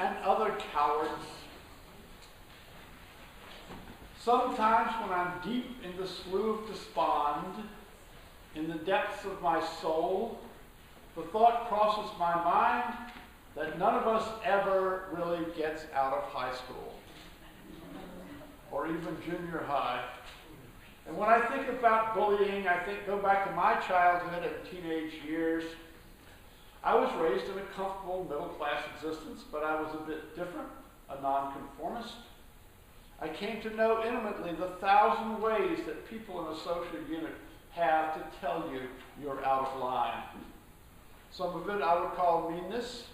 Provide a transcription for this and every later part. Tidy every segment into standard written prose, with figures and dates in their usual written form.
and other cowards. Sometimes when I'm deep in the slough of despond, in the depths of my soul, the thought crosses my mind that none of us ever really gets out of high school, or even junior high. And when I think about bullying, go back to my childhood and teenage years. I was raised in a comfortable middle-class existence, but I was a bit different, a nonconformist. I came to know intimately the 1,000 ways that people in a social unit have to tell you you're out of line. Some of it I would call meanness,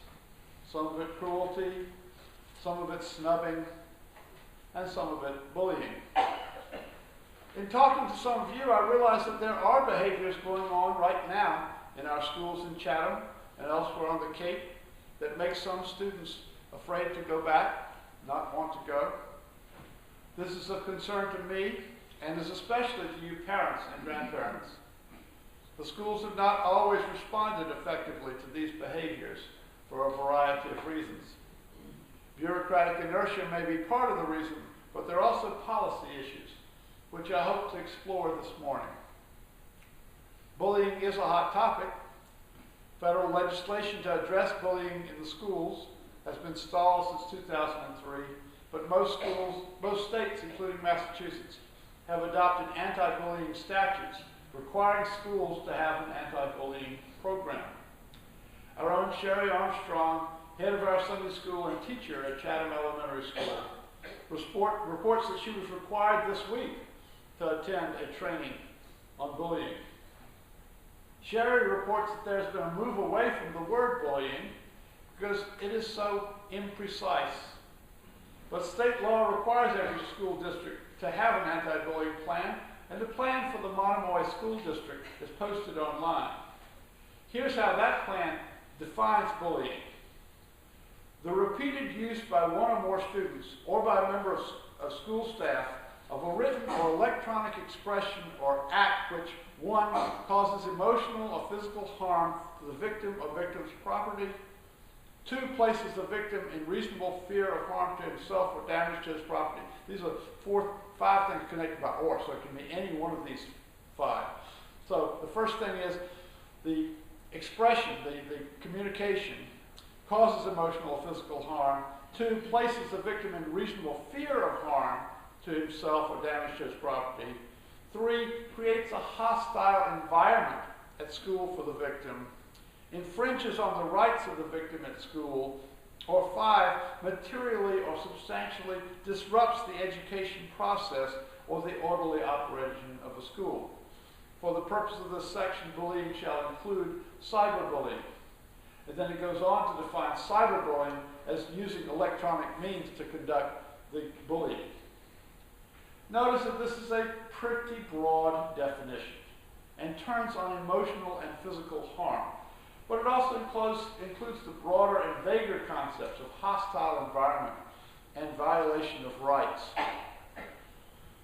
some of it cruelty, some of it snubbing, and some of it bullying. In talking to some of you, I realized that there are behaviors going on right now in our schools in Chatham and elsewhere on the Cape that make some students afraid to go back, not want to go. This is of concern to me, and is especially to you parents and grandparents. The schools have not always responded effectively to these behaviors for a variety of reasons. Bureaucratic inertia may be part of the reason, but there are also policy issues, which I hope to explore this morning. Bullying is a hot topic. Federal legislation to address bullying in the schools has been stalled since 2003, but most states, including Massachusetts, have adopted anti-bullying statutes requiring schools to have an anti-bullying program. Our own Sherry Armstrong, head of our Sunday school and teacher at Chatham Elementary School, reports that she was required this week to attend a training on bullying. Sherry reports that there's been a move away from the word bullying because it is so imprecise. But state law requires every school district to have an anti-bullying plan, and the plan for the Monomoy School District is posted online. Here's how that plan defines bullying. The repeated use by one or more students or by a member of school staff of a written or electronic expression or act which, 1, causes emotional or physical harm to the victim or victim's property, 2, places the victim in reasonable fear of harm to himself or damage to his property. These are 5 things connected by or, so it can be any one of these 5. So the first thing is the expression, the communication, causes emotional or physical harm. 2, places the victim in reasonable fear of harm to himself or damage to his property. 3, creates a hostile environment at school for the victim, infringes on the rights of the victim at school, or 5, materially or substantially disrupts the education process or the orderly operation of a school. For the purpose of this section, bullying shall include cyberbullying. And then it goes on to define cyberbullying as using electronic means to conduct the bullying. Notice that this is a pretty broad definition and turns on emotional and physical harm. But it also includes the broader and vaguer concepts of hostile environment and violation of rights.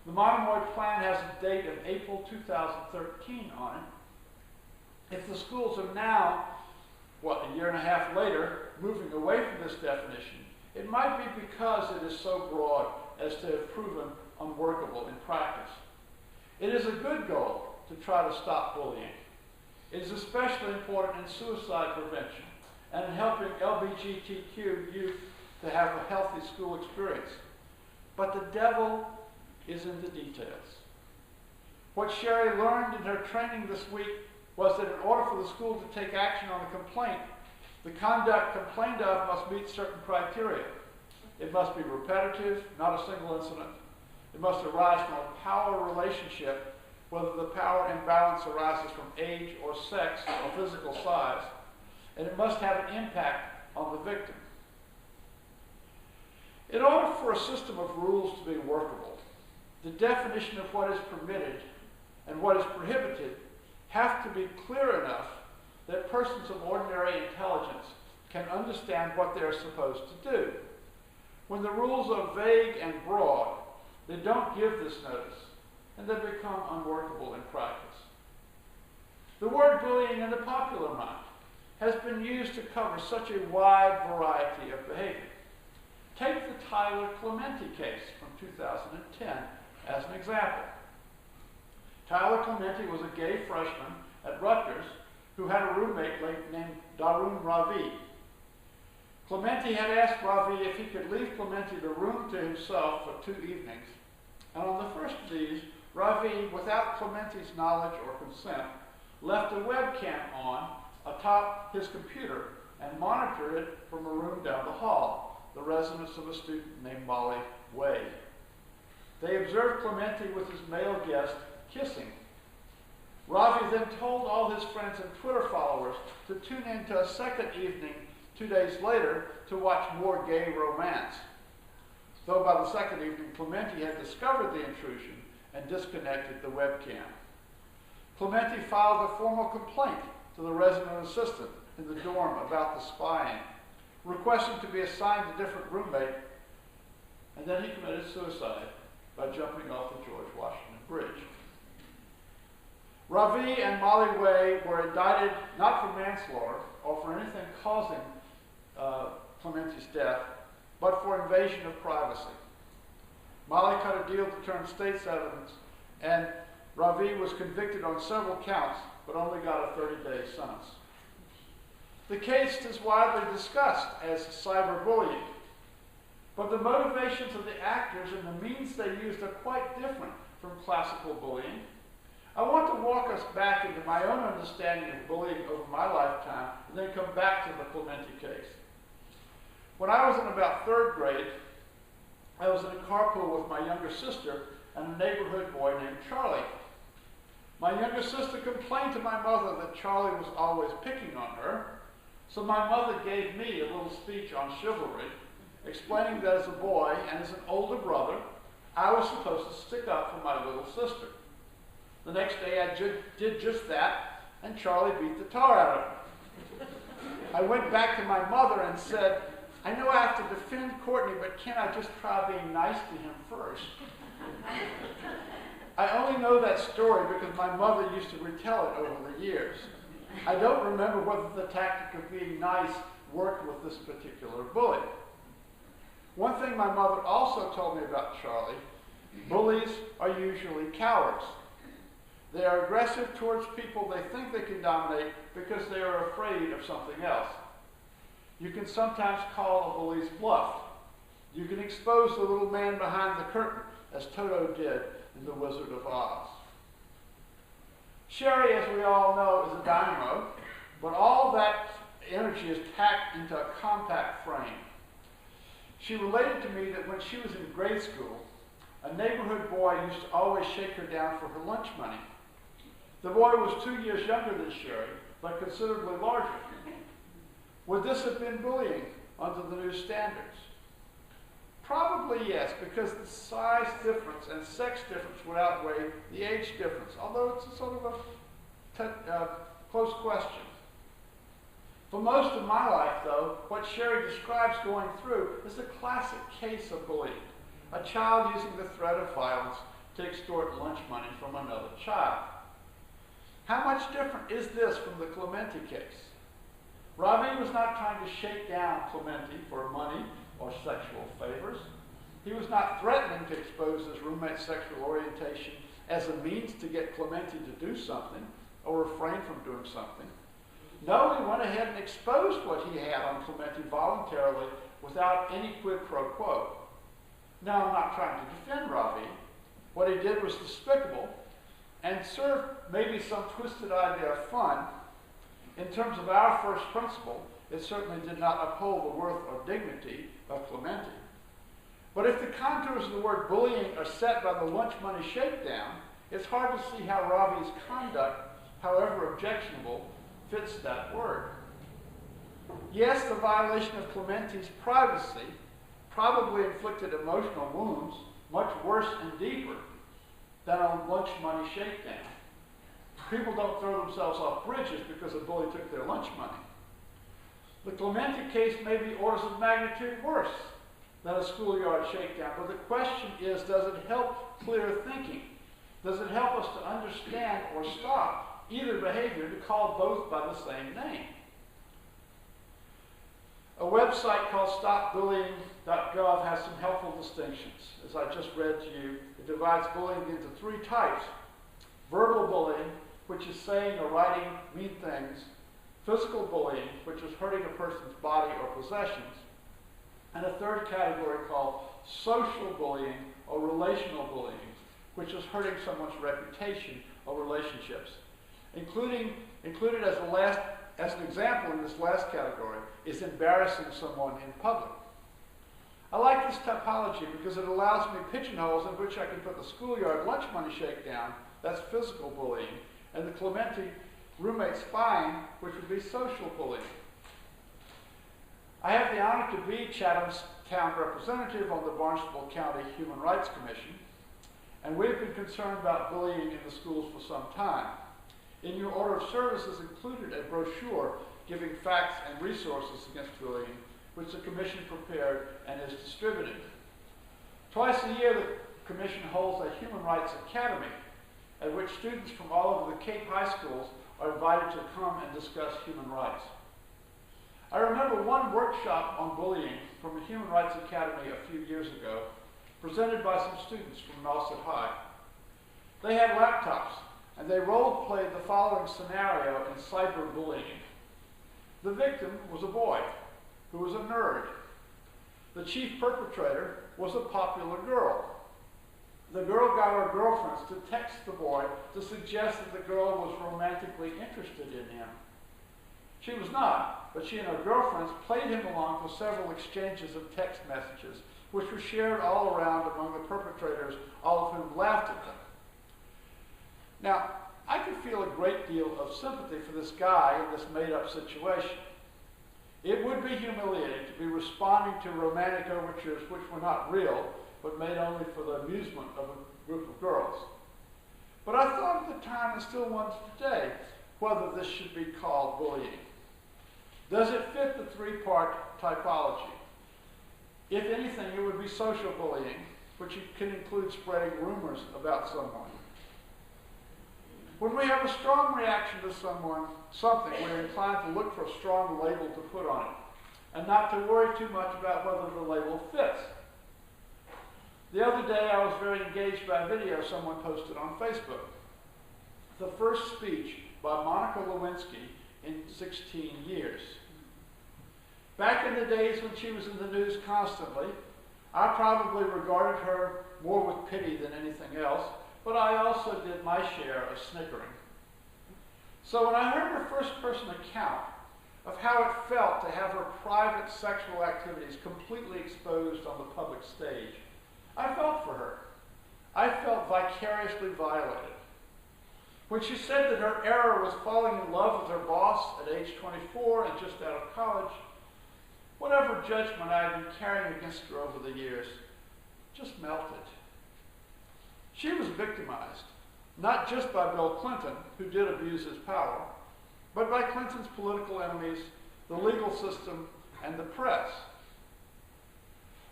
The Monomoy plan has a date of April 2013 on it. If the schools are now, a year and a half later, moving away from this definition, it might be because it is so broad as to have proven unworkable in practice. It is a good goal to try to stop bullying. It is especially important in suicide prevention and in helping LGBTQ youth to have a healthy school experience. But the devil is in the details. What Sherry learned in her training this week was that in order for the school to take action on a complaint, the conduct complained of must meet certain criteria. It must be repetitive, not a single incident. It must arise from a power relationship, whether the power imbalance arises from age or sex or physical size, and it must have an impact on the victim. In order for a system of rules to be workable, the definition of what is permitted and what is prohibited have to be clear enough that persons of ordinary intelligence can understand what they're supposed to do. When the rules are vague and broad, they don't give this notice, and they become unworkable in practice. The word bullying in the popular mind has been used to cover such a wide variety of behavior. Take the Tyler Clementi case from 2010 as an example. Tyler Clementi was a gay freshman at Rutgers who had a roommate named Darun Ravi. Clementi had asked Ravi if he could leave Clementi the room to himself for 2 evenings, and on the first of these, Ravi, without Clementi's knowledge or consent, left a webcam on atop his computer and monitored it from a room down the hall, the residence of a student named Molly Way. They observed Clementi with his male guest kissing. Ravi then told all his friends and Twitter followers to tune in to a second evening 2 days later to watch more gay romance. Though by the second evening, Clementi had discovered the intrusion and disconnected the webcam. Clementi filed a formal complaint to the resident assistant in the dorm about the spying, requesting to be assigned a different roommate, and then he committed suicide by jumping off the George Washington Bridge. Ravi and Molly Way were indicted not for manslaughter or for anything causing Clementi's death, but for invasion of privacy. Molly cut a deal to turn state's evidence, and Ravi was convicted on several counts, but only got a 30-day sentence. The case is widely discussed as cyberbullying, but the motivations of the actors and the means they used are quite different from classical bullying. I want to walk us back into my own understanding of bullying over my lifetime, and then come back to the Clementi case. When I was in about 3rd grade, I was in a carpool with my younger sister and a neighborhood boy named Charlie. My younger sister complained to my mother that Charlie was always picking on her, so my mother gave me a little speech on chivalry, explaining that as a boy and as an older brother, I was supposed to stick up for my little sister. The next day I did just that, and Charlie beat the tar out of me. I went back to my mother and said, I know I have to defend Courtney, but can't I just try being nice to him first? I only know that story because my mother used to retell it over the years. I don't remember whether the tactic of being nice worked with this particular bully. One thing my mother also told me about Charlie, bullies are usually cowards. They are aggressive towards people they think they can dominate because they are afraid of something else. You can sometimes call a bully's bluff. You can expose the little man behind the curtain, as Toto did in The Wizard of Oz. Sherry, as we all know, is a dynamo, but all that energy is packed into a compact frame. She related to me that when she was in grade school, a neighborhood boy used to always shake her down for her lunch money. The boy was 2 years younger than Sherry, but considerably larger. Would this have been bullying under the new standards? Probably yes, because the size difference and sex difference would outweigh the age difference, although it's a sort of a close question. For most of my life, though, what Sherry describes going through is a classic case of bullying, a child using the threat of violence to extort lunch money from another child. How much different is this from the Clementi case? Ravi was not trying to shake down Clementi for money or sexual favors. He was not threatening to expose his roommate's sexual orientation as a means to get Clementi to do something or refrain from doing something. No, he went ahead and exposed what he had on Clementi voluntarily without any quid pro quo. Now, I'm not trying to defend Ravi. What he did was despicable and served maybe some twisted idea of fun. In terms of our first principle, it certainly did not uphold the worth or dignity of Clementi. But if the contours of the word bullying are set by the lunch money shakedown, it's hard to see how Ravi's conduct, however objectionable, fits that word. Yes, the violation of Clementi's privacy probably inflicted emotional wounds much worse and deeper than a lunch money shakedown. People don't throw themselves off bridges because a bully took their lunch money. The Clementi case may be orders of magnitude worse than a schoolyard shakedown, but the question is, does it help clear thinking? Does it help us to understand or stop either behavior to call both by the same name? A website called stopbullying.gov has some helpful distinctions. As I just read to you, it divides bullying into 3 types. Verbal bullying, which is saying or writing mean things. Physical bullying, which is hurting a person's body or possessions. And a 3rd category called social bullying or relational bullying, which is hurting someone's reputation or relationships. Included as an example in this last category is embarrassing someone in public. I like this typology because it allows me pigeonholes in which I can put the schoolyard lunch money shakedown, that's physical bullying, and the Clementi roommate spying, which would be social bullying. I have the honor to be Chatham's town representative on the Barnstable County Human Rights Commission, and we've been concerned about bullying in the schools for some time. In your order of service is included a brochure giving facts and resources against bullying, which the Commission prepared and is distributed. Twice a year, the Commission holds a Human Rights Academy, at which students from all over the Cape High schools are invited to come and discuss human rights. I remember one workshop on bullying from the Human Rights Academy a few years ago, presented by some students from Nauset High. They had laptops, and they role-played the following scenario in cyberbullying. The victim was a boy who was a nerd. The chief perpetrator was a popular girl. The girl got her girlfriends to text the boy to suggest that the girl was romantically interested in him. She was not, but she and her girlfriends played him along for several exchanges of text messages, which were shared all around among the perpetrators, all of whom laughed at them. Now, I could feel a great deal of sympathy for this guy in this made-up situation. It would be humiliating to be responding to romantic overtures which were not real, but made only for the amusement of a group of girls. But I thought at the time, and still wonder today, whether this should be called bullying. Does it fit the 3-part typology? If anything, it would be social bullying, which can include spreading rumors about someone. When we have a strong reaction to something, we're inclined to look for a strong label to put on it, and not to worry too much about whether the label fits. The other day, I was very engaged by a video someone posted on Facebook. The first speech by Monica Lewinsky in 16 years. Back in the days when she was in the news constantly, I probably regarded her more with pity than anything else, but I also did my share of snickering. So when I heard her first-person account of how it felt to have her private sexual activities completely exposed on the public stage, I felt for her. I felt vicariously violated. When she said that her error was falling in love with her boss at age 24 and just out of college, whatever judgment I had been carrying against her over the years just melted. She was victimized, not just by Bill Clinton, who did abuse his power, but by Clinton's political enemies, the legal system, and the press.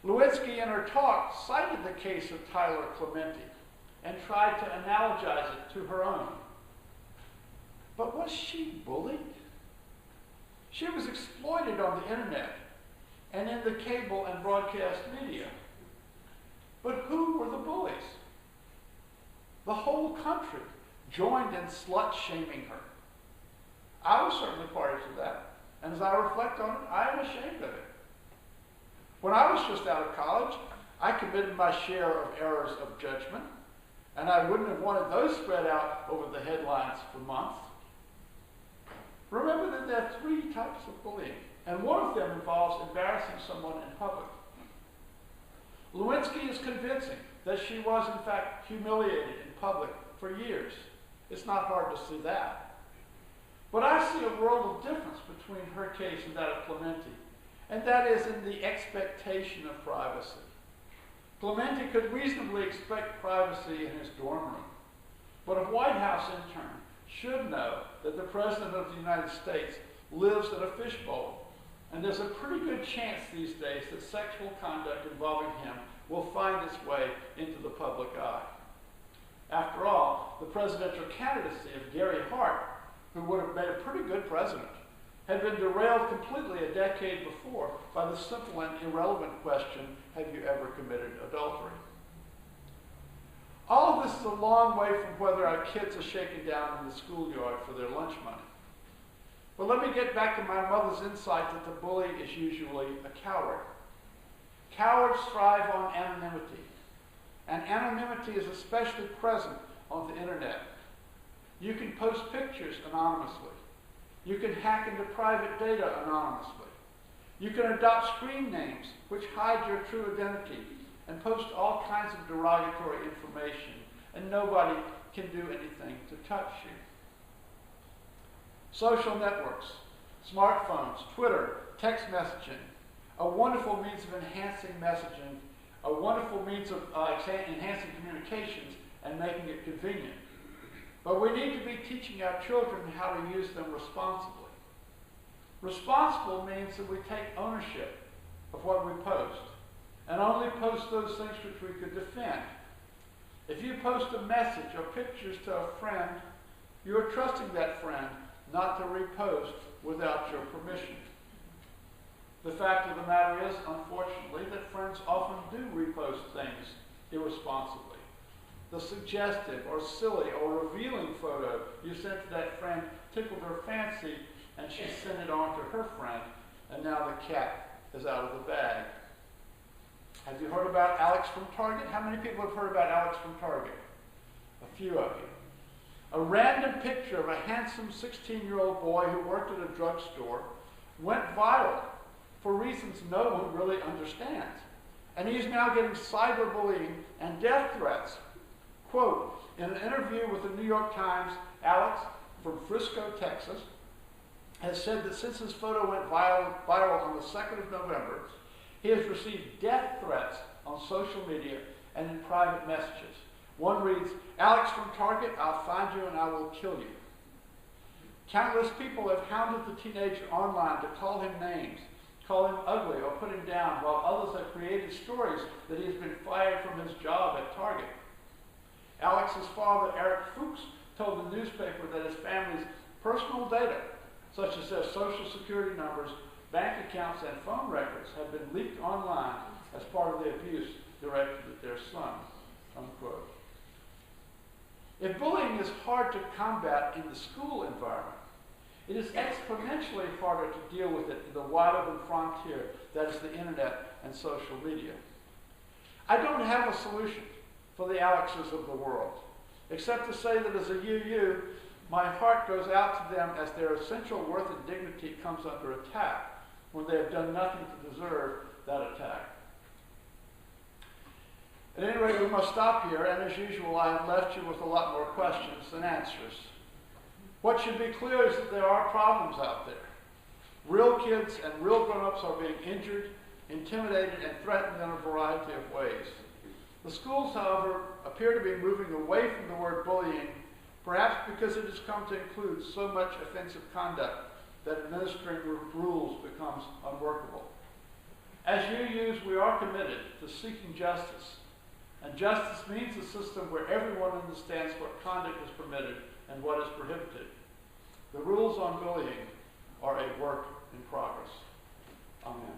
Lewinsky, in her talk, cited the case of Tyler Clementi and tried to analogize it to her own. But was she bullied? She was exploited on the internet and in the cable and broadcast media. But who were the bullies? The whole country joined in slut-shaming her. I was certainly party to that, and as I reflect on it, I am ashamed of it. When I was just out of college, I committed my share of errors of judgment, and I wouldn't have wanted those spread out over the headlines for months. Remember that there are 3 types of bullying, and one of them involves embarrassing someone in public. Lewinsky is convincing that she was, in fact, humiliated in public for years. It's not hard to see that. But I see a world of difference between her case and that of Clementi, and that is in the expectation of privacy. Clementi could reasonably expect privacy in his dorm room, but a White House intern should know that the President of the United States lives in a fishbowl, and there's a pretty good chance these days that sexual conduct involving him will find its way into the public eye. After all, the presidential candidacy of Gary Hart, who would have made a pretty good president, had been derailed completely a decade before by the simple and irrelevant question, have you ever committed adultery? All of this is a long way from whether our kids are shaken down in the schoolyard for their lunch money. But let me get back to my mother's insight that the bully is usually a coward. Cowards thrive on anonymity, and anonymity is especially present on the internet. You can post pictures anonymously. You can hack into private data anonymously. You can adopt screen names which hide your true identity and post all kinds of derogatory information, and nobody can do anything to touch you. Social networks, smartphones, Twitter, text messaging, a wonderful means of enhancing messaging, a wonderful means of enhancing communications and making it convenient. But we need to be teaching our children how to use them responsibly. Responsible means that we take ownership of what we post and only post those things which we could defend. If you post a message or pictures to a friend, you are trusting that friend not to repost without your permission. The fact of the matter is, unfortunately, that friends often do repost things irresponsibly. The suggestive or silly or revealing photo you sent to that friend tickled her fancy, and she sent it on to her friend, and now the cat is out of the bag. Have you heard about Alex from Target? How many people have heard about Alex from Target? A few of you. A random picture of a handsome 16-year-old boy who worked at a drugstore went viral for reasons no one really understands. And he's now getting cyberbullying and death threats. Quote, in an interview with the New York Times, Alex from Frisco, Texas, has said that since his photo went viral on the 2nd of November, he has received death threats on social media and in private messages. One reads, Alex from Target, I'll find you and I will kill you. Countless people have hounded the teenager online to call him names, call him ugly, or put him down, while others have created stories that he has been fired from his job at Target. Alex's father, Eric Fuchs, told the newspaper that his family's personal data, such as their social security numbers, bank accounts, and phone records, have been leaked online as part of the abuse directed at their son, unquote. If bullying is hard to combat in the school environment, it is exponentially harder to deal with it in the wide open frontier that is the internet and social media. I don't have a solution for the Alexes of the world, except to say that as a UU, my heart goes out to them as their essential worth and dignity comes under attack when they have done nothing to deserve that attack. At any rate, we must stop here, and as usual, I have left you with a lot more questions than answers. What should be clear is that there are problems out there. Real kids and real grown-ups are being injured, intimidated, and threatened in a variety of ways. The schools, however, appear to be moving away from the word bullying, perhaps because it has come to include so much offensive conduct that administering rules becomes unworkable. As UUs, we are committed to seeking justice. And justice means a system where everyone understands what conduct is permitted and what is prohibited. The rules on bullying are a work in progress. Amen.